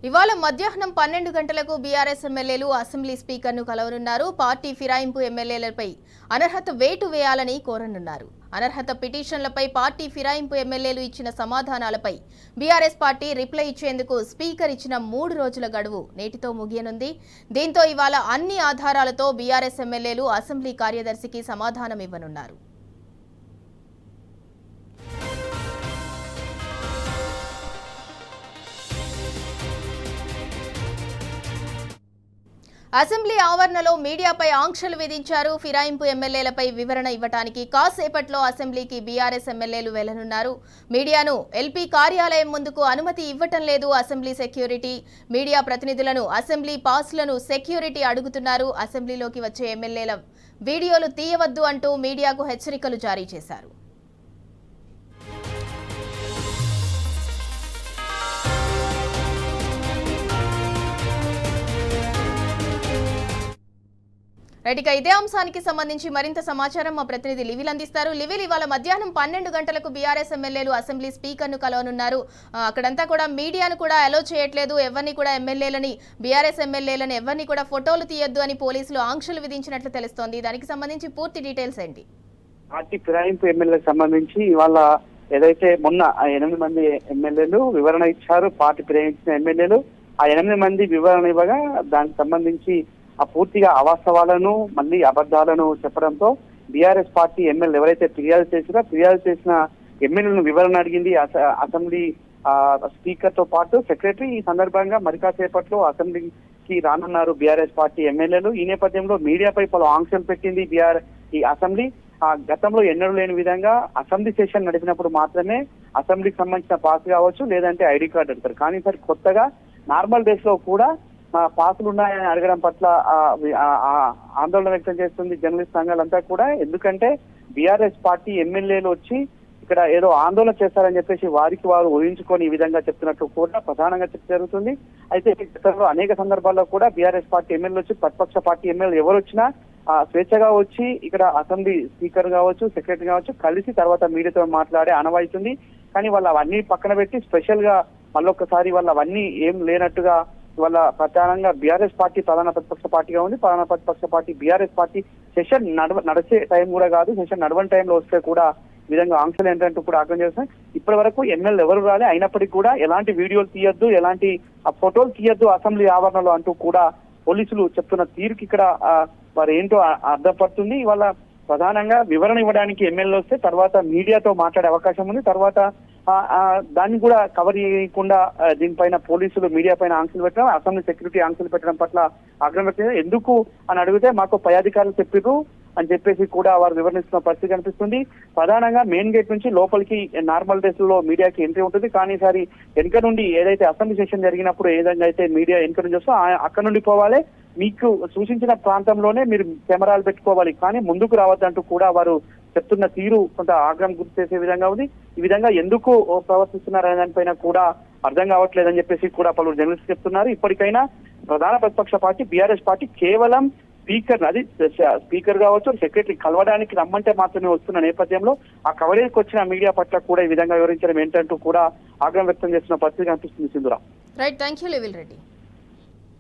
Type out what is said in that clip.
ఇవాళ మధ్యాహ్నం 12 గంటలకు బీఆర్ఎస్ ఎమ్మెల్యేలు అసెంబ్లీ స్పీకర్ను కలవనున్నారు. పార్టీ ఫిరాయింపు ఎమ్మెల్యేలపై అనర్హత వేటు వేయాలని కోరనున్నారు. అనర్హత పిటిషన్లపై పార్టీ ఫిరాయింపు ఎమ్మెల్యేలు ఇచ్చిన సమాధానాలపై బీఆర్ఎస్ పార్టీ రిప్లై ఇచ్చేందుకు స్పీకర్ ఇచ్చిన 3 రోజుల గడువు నేటితో ముగియనుంది. దీంతో ఇవాళ అన్ని ఆధారాలతో బీఆర్ఎస్ ఎమ్మెల్యేలు అసెంబ్లీ కార్యదర్శికి సమాధానం ఇవ్వనున్నారు. అసెంబ్లీ ఆవరణలో మీడియాపై ఆంక్షలు విధించారు. ఫిరాయింపు ఎమ్మెల్యేలపై వివరణ ఇవ్వడానికి కాసేపట్లో అసెంబ్లీకి బీఆర్ఎస్ ఎమ్మెల్యేలు వెళ్లనున్నారు. మీడియాను ఎల్పీ కార్యాలయం ముందుకు అనుమతి ఇవ్వటం లేదు అసెంబ్లీ సెక్యూరిటీ. మీడియా ప్రతినిధులను అసెంబ్లీ పాస్లను సెక్యూరిటీ అడుగుతున్నారు. అసెంబ్లీలోకి వచ్చే ఎమ్మెల్యేల వీడియోలు తీయవద్దు అంటూ మీడియాకు హెచ్చరికలు జారీ చేశారు. రైట్, ఇదే అంశానికి సంబంధించి మరింత సమాచారం మా ప్రతినిధి లివిల్ అందిస్తారు. లివిల్, ఇవాళ మధ్యాహ్నం 12 గంటలకు బీఆర్ఎస్ ఎమ్మెల్యేలు అసెంబ్లీ స్పీకర్ను కలవనున్నారు. అక్కడంతా కూడా మీడియాను కూడా అలో చేయట్లేదు. ఎవరిని కూడా బీఆర్ఎస్ ఎమ్మెల్యేలను ఎవరిని కూడా ఫోటోలు తీయొద్దు అని పోలీసులు ఆంక్షలు విధించినట్లు తెలుస్తోంది. దానికి సంబంధించి పూర్తి డీటెయిల్స్ ఏంటి? పార్టీ ఫిరాయింపు ఎమ్మెల్యేలకు సంబంధించి ఇవాళ ఏదైతే మొన్న 8 మంది ఎమ్మెల్యేలు వివరణ ఇచ్చారు. పార్టీ ఫిరాయించిన ఎమ్మెల్యేలు ఆ 8 మంది వివరణ ఇవ్వగా దానికి సంబంధించి ఆ పూర్తిగా అవాస్తవాలను మళ్ళీ అబద్ధాలను చెప్పడంతో బీఆర్ఎస్ పార్టీ ఎమ్మెల్యే ఎవరైతే ఫిర్యాదు చేసిన ఎమ్మెల్యేలను వివరణ అడిగింది అసెంబ్లీ స్పీకర్ తో పాటు సెక్రటరీ. ఈ సందర్భంగా మరి కాసేపట్లో అసెంబ్లీకి రానున్నారు బీఆర్ఎస్ పార్టీ ఎమ్మెల్యేలు. ఈ నేపథ్యంలో మీడియాపై పలు ఆంక్షలు పెట్టింది ఈ అసెంబ్లీ. గతంలో ఎన్నడూ లేని విధంగా అసెంబ్లీ సెషన్ నడిపినప్పుడు మాత్రమే అసెంబ్లీకి సంబంధించిన పాస్ కావచ్చు, లేదంటే ఐడి కార్డు అడుగుతారు. కానీ ఈసారి కొత్తగా నార్మల్ డేస్ లో కూడా పాసులు ఉన్నాయని అడగడం పట్ల ఆందోళన వ్యక్తం చేస్తుంది జర్నలిస్ట్ సంఘాలంతా కూడా. ఎందుకంటే బీఆర్ఎస్ పార్టీ ఎమ్మెల్యేలు వచ్చి ఇక్కడ ఏదో ఆందోళన చేస్తారని చెప్పేసి వారికి వారు ఊహించుకొని ఈ విధంగా చెప్తున్నట్టు కూడా ప్రధానంగా జరుగుతుంది. అయితే గతంలో అనేక సందర్భాల్లో కూడా బీఆర్ఎస్ పార్టీ ఎమ్మెల్యేలు వచ్చి ప్రతిపక్ష పార్టీ ఎమ్మెల్యేలు ఎవరు వచ్చినా స్వేచ్ఛగా వచ్చి ఇక్కడ అసెంబ్లీ స్పీకర్ కావచ్చు, సెక్రటరీ కావచ్చు కలిసి తర్వాత మీడియాతో మాట్లాడే ఆనవాయితుంది. కానీ వాళ్ళు అవన్నీ పక్కన పెట్టి స్పెషల్ గా మళ్ళొక్కసారి వాళ్ళు అవన్నీ ఏం లేనట్టుగా వాళ్ళ ప్రధానంగా బీఆర్ఎస్ పార్టీ ప్రధాన ప్రతిపక్ష పార్టీగా ఉంది. ప్రధాన ప్రతిపక్ష పార్టీ బీఆర్ఎస్ పార్టీ సెషన్ నడిచే టైం కూడా కాదు, సెషన్ నడవని టైంలో వస్తే కూడా ఈ విధంగా ఆంక్షలు ఏంటంటూ కూడా ఆగ్రహం చేస్తాయి. ఇప్పటి వరకు ఎమ్మెల్యే ఎవరు రాలే, అయినప్పటికీ కూడా ఎలాంటి వీడియోలు తీయొద్దు, ఎలాంటి ఫోటోలు తీయొద్దు అసెంబ్లీ ఆవరణలో అంటూ కూడా పోలీసులు చెప్తున్న తీరుకి ఇక్కడ మరి ఏంటో అర్థం పడుతుంది. ఇవాళ ప్రధానంగా వివరణ ఇవ్వడానికి ఎమ్మెల్యేలు వస్తే తర్వాత మీడియాతో మాట్లాడే అవకాశం ఉంది. తర్వాత దాన్ని కూడా కవర్ చేయకుండా దీనిపైన పోలీసులు మీడియా పైన ఆంక్షలు పెట్టడం, అసెంబ్లీ సెక్యూరిటీ ఆంక్షలు పెట్టడం పట్ల ఆగ్రహం వ్యక్తం. ఎందుకు అని అడిగితే మాకు పై అధికారులు చెప్పారు అని చెప్పేసి కూడా వారు వివరణిస్తున్న పరిస్థితి కనిపిస్తుంది. ప్రధానంగా మెయిన్ గేట్ నుంచి లోపలికి నార్మల్ డేస్ లో మీడియాకి ఎంట్రీ ఉంటుంది. కానీ ఈసారి వెనుక నుండి ఏదైతే అసెంబ్లీ సెషన్ జరిగినప్పుడు ఏ విధంగా అయితే మీడియా వెనుక నుంచి వస్తే అక్కడ నుండి పోవాలి, మీకు సూచించిన ప్రాంతంలోనే మీరు కెమెరాలు పెట్టుకోవాలి, కానీ ముందుకు రావద్దంటూ కూడా వారు చెప్తున్న తీరు కొంత ఆగ్రహం గుర్తు చేసే విధంగా ఉంది. ఈ విధంగా ఎందుకు ప్రవర్తిస్తున్నారనే దానిపైన కూడా అర్థం కావట్లేదని చెప్పేసి కూడా పలువురు జర్నలిస్టులు చెప్తున్నారు. ఇప్పటికైనా ప్రధాన ప్రతిపక్ష పార్టీ బీఆర్ఎస్ పార్టీ కేవలం స్పీకర్ కావచ్చు, సెక్రటరీ కలవడానికి రమ్మంటే మాత్రమే వస్తున్న నేపథ్యంలో ఆ కవరేజ్కి వచ్చిన మీడియా పట్ల కూడా ఈ విధంగా వివరించడం ఏంటంటూ కూడా ఆగ్రహం వ్యక్తం చేస్తున్న పరిస్థితి కనిపిస్తుంది. సింధురా. రైట్, థ్యాంక్ యూ లివిల్ రెడ్డి.